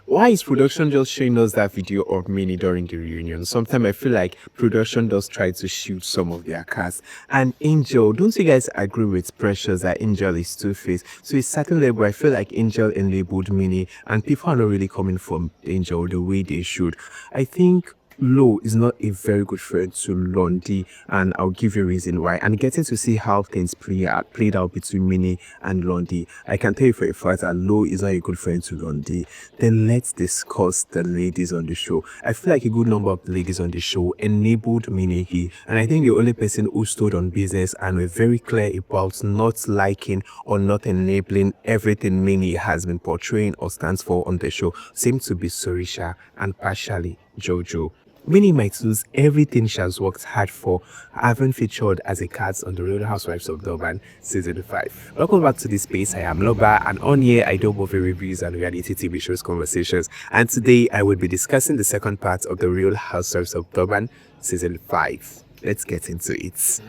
Why is production just showing us that video of Minnie during the reunion? Sometimes I feel like production does try to shoot some of their cast. And Angel, don't you guys agree with Precious that Angel is two-faced? So it's certain level, I feel like Angel enabled Minnie, and people are not really coming from Angel the way they should. I think Lo is not a very good friend to Londi, and I'll give you a reason why. And getting to see how things played out between Minnie and Londi, I can tell you for a fact that Lo is not a good friend to Londi. Then let's discuss the ladies on the show. I feel like a good number of the ladies on the show enabled Minnie, and I think the only person who stood on business and were very clear about not liking or not enabling everything Minnie has been portraying or stands for on the show seems to be Sorisha and partially Jojo. Minnie might lose everything she has worked hard for, having featured as a cast on the Real Housewives of Durban season 5. Welcome back to this space. I am Loba, and on here I do movie reviews and reality TV shows conversations. And today I will be discussing the second part of the Real Housewives of Durban season 5. Let's get into it.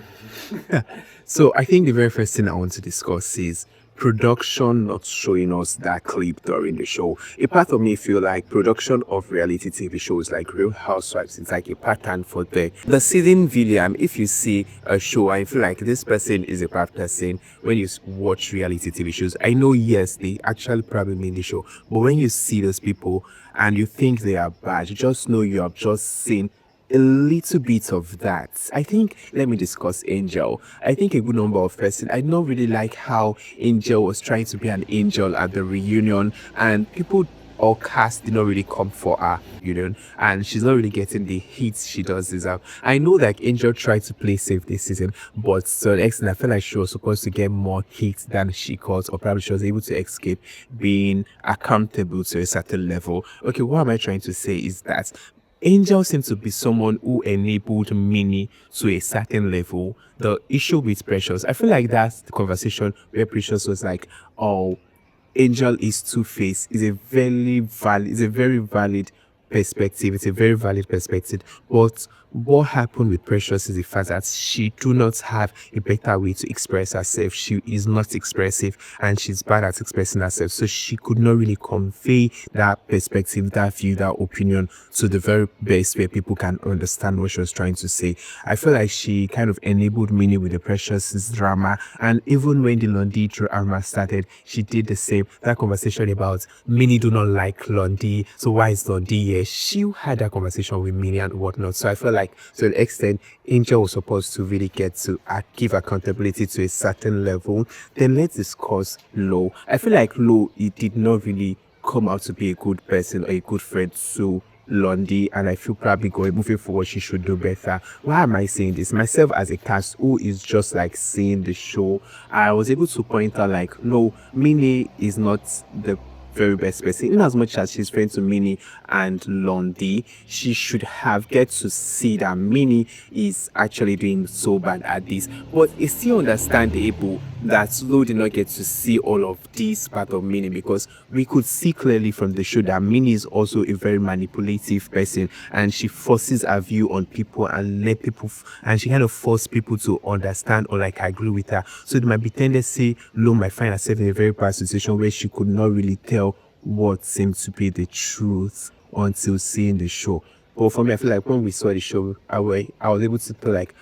So I think the very first thing I want to discuss is production not showing us that clip during the show. A part of me feel like production of reality TV shows like Real Housewives is like a pattern for the season video. If you see a show, I feel like this person is a bad person. When you watch reality TV shows, I know yes, they actually probably mean the show, but when you see those people and you think they are bad, just know you have just seen a little bit of that. I think, let me discuss Angel. I think a good number of persons, I don't really like how Angel was trying to be an angel at the reunion, and people or cast did not really come for her, and she's not really getting the hits she does deserve. I know that Angel tried to play safe this season, but to an extent, I feel like she was supposed to get more hits than she got, or probably she was able to escape being accountable to a certain level. Okay, what am I trying to say is that Angel seems to be someone who enabled Minnie to a certain level. The issue with Precious, I feel like that's the conversation where Precious was like, "Oh, Angel is two-faced." Is a very valid perspective. It's a very valid perspective. But what happened with Precious is the fact that she do not have a better way to express herself. She is not expressive, and she's bad at expressing herself. So she could not really convey that perspective, that view, that opinion to the very best where people can understand what she was trying to say. I feel like she kind of enabled Minnie with the Precious drama, and even when the Londi drama started, she did the same. That conversation about Minnie do not like Londi, so why is Londi here? She had that conversation with Minnie and whatnot. So I feel like to an extent, Angel was supposed to really get to give accountability to a certain level. Then let's discuss Lo. I feel like Lo, it did not really come out to be a good person or a good friend to Londi, and I feel probably moving forward she should do better. Why am I saying this? Myself as a cast who is just like seeing the show, I was able to point out like, no, Minnie is not the very best person. In as much as she's friends to Minnie and Londi, she should have get to see that Minnie is actually doing so bad at this. But it's still understandable that Lo did not get to see all of this part of Minnie, because we could see clearly from the show that Minnie is also a very manipulative person, and she forces her view on people and let people and she kind of forces people to understand or like agree with her. So there might be tendency Lo might find herself in a very bad situation where she could not really tell what seemed to be the truth until seeing the show. But for me, I feel like when we saw the show, I was able to tell like,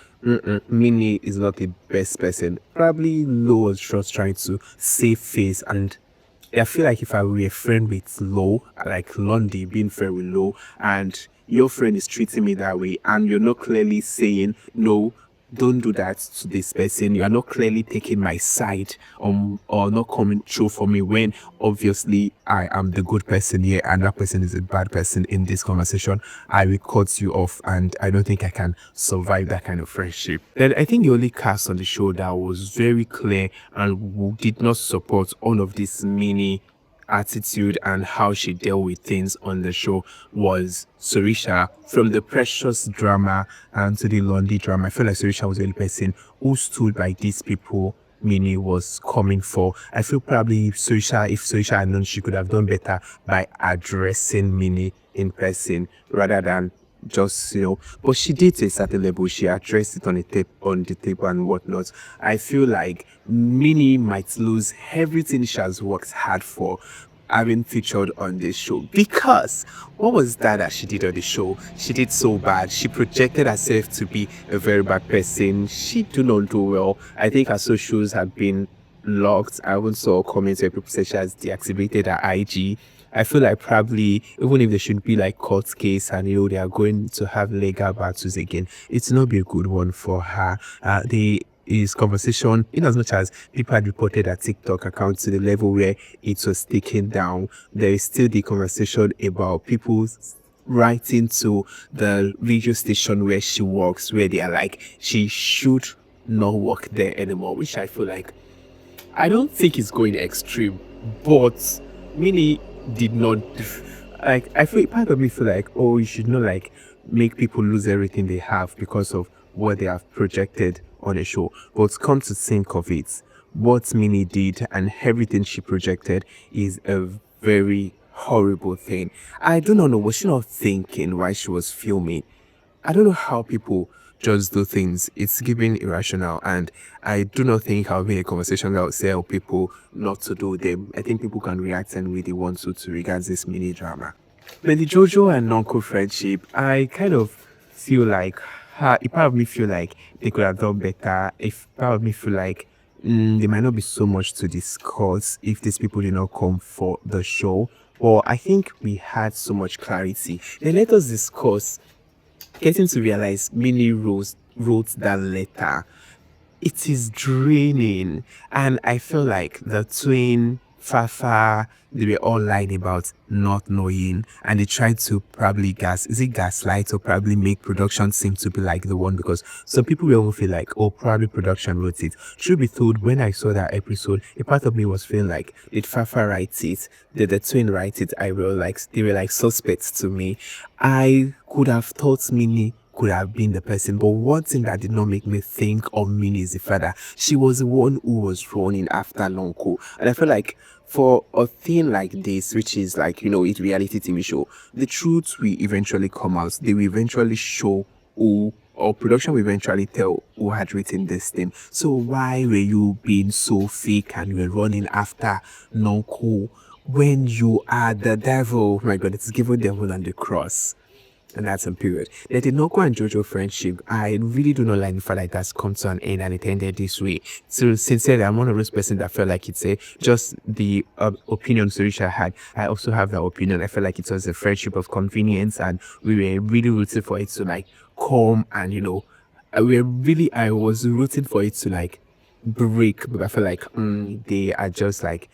Minnie is not the best person. Probably Lo was just trying to save face, and I feel like if I were a friend with Lo, like Londi being friend with Lo, and your friend is treating me that way, and you're not clearly saying no, don't do that to this person. You are not clearly taking my side, or not coming through for me when obviously I am the good person here and that person is a bad person in this conversation. I will cut you off, and I don't think I can survive that kind of friendship. Then I think the only cast on the show that was very clear and who did not support all of this Minnie attitude and how she dealt with things on the show was Sorisha. From the Precious drama and to the Londi drama, I feel like Sorisha was the only person who stood by these people Minnie was coming for. I feel probably if Sorisha had known, she could have done better by addressing Minnie in person rather than just but she did to a certain level. She addressed it on the table and whatnot. I feel like Minnie might lose everything she has worked hard for. having featured on this show. Because what was that she did on the show? She did so bad. She projected herself to be a very bad person. She do not do well. I think her socials have been locked. I even saw comments where people said she has deactivated her IG. I feel like probably even if there should be like court case and they are going to have legal battles again, it's not be a good one for her. The is conversation in as much as people had reported her TikTok account to the level where it was taken down, there is still the conversation about people writing to the radio station where she works, where they are like she should not work there anymore, which I feel like I don't think it's going extreme, but Minnie did not like. I feel part of me feel like, oh, you should not like make people lose everything they have because of what they have projected on a show. But come to think of it, what Minnie did and everything she projected is a very horrible thing. I do not know, was she not thinking while she was filming? I don't know how people just do things. It's giving irrational, and I do not think I'll be a conversation that will tell people not to do them. I think people can react and really want to regards this mini drama. But the Jojo and Nonku friendship, I kind of feel like it part of me feel like they could have done better. If part of me feel like there might not be so much to discuss if these people did not come for the show. Well, I think we had so much clarity. Then let us discuss getting to realize Minnie wrote that letter. It is draining, and I feel like the twin Fafa, they were all lying about not knowing, and they tried to probably gaslight or probably make production seem to be like the one, because some people will even feel like, oh, probably production wrote it. Truth be told, when I saw that episode, a part of me was feeling like, did Fafa write it? Did the twin write it? They were like suspects to me. I could have thought Minnie could have been the person, but one thing that did not make me think of Minnie is the father. She was the one who was running after Nonku, and I feel like for a thing like this, which is like, it's reality TV show, the truth will eventually come out. They will eventually show who, or production will eventually tell who had written this thing. So why were you being so fake and you were running after Nonku when you are the devil? Oh my God, it's given devil on the cross. And that's a period. The Nonku and Jojo friendship, I really do not like the fact that it has come to an end and it ended this way. So sincerely, I'm one of those persons that felt like it's just the opinion Sorisha had. I also have that opinion. I felt like it was a friendship of convenience, and we were really rooting for it to like come, and I was rooting for it to like break, but I feel like they are just like,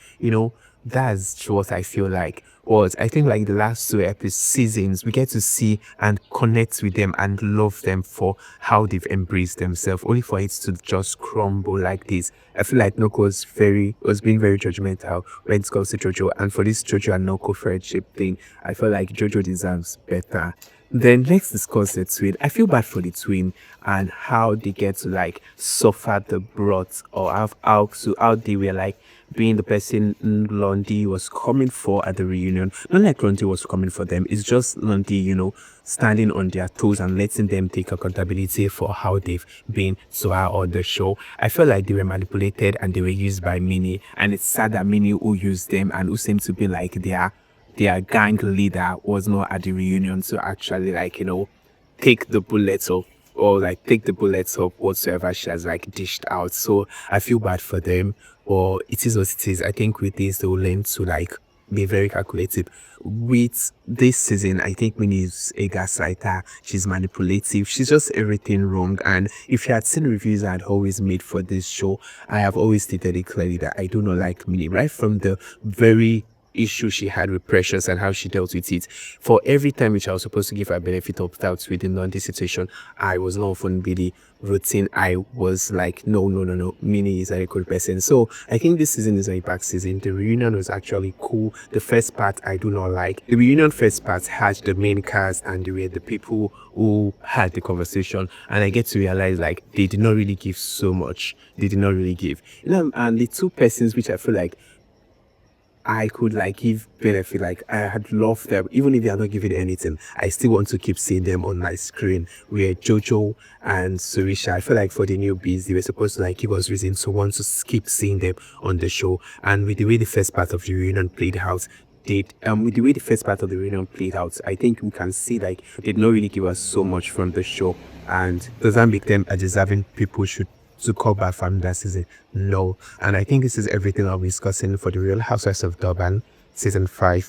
that's what I feel like. Was I think like the last two seasons, we get to see and connect with them and love them for how they've embraced themselves, only for it to just crumble like this. I feel like Noko was being very judgmental when it comes to Jojo, and for this Jojo and Noko friendship thing, I feel like Jojo deserves better. Then let's discuss the twin. I feel bad for the twin and how they get to like suffer the brunt, or how they were like being the person Lundy was coming for at the reunion. Not like Lundy was coming for them. It's just Lundy, standing on their toes and letting them take accountability for how they've been to her on the show. I felt like they were manipulated and they were used by Minnie. And it's sad that Minnie, who used them and who seemed to be like their gang leader, was not at the reunion to actually like, take the bullets off, or like take the bullets of whatsoever she has like dished out. So I feel bad for them, or it is what it is. I think with this they will learn to like be very calculative. With this season, I think Minnie is a gaslighter. She's manipulative. She's just everything wrong. And if you had seen reviews I had always made for this show, I have always stated it clearly that I do not like Minnie, right from the very issue she had with Precious and how she dealt with it. For every time which I was supposed to give her benefit of doubt within the situation, I was not often really routine. I was like, no, Minnie is a good person. So I think this season is a back season. The reunion was actually cool. The first part I do not like. The reunion first part had the main cast and they were the people who had the conversation, and I get to realize like they did not really give so much. They did not really give. And the two persons which I feel like I could like give benefit, like I had loved them, even if they are not giving anything, I still want to keep seeing them on my screen. Where Jojo and Sorisha, I feel like for the newbies, they were supposed to like give us reason to want to keep seeing them on the show. And with the way the first part of the reunion played out, did, with the way the first part of the reunion played out, I think we can see like they did not really give us so much from the show, and does that make them a deserving people should to call back from that season? No. And I think this is everything I'll be discussing for the Real Housewives of Durban season 5.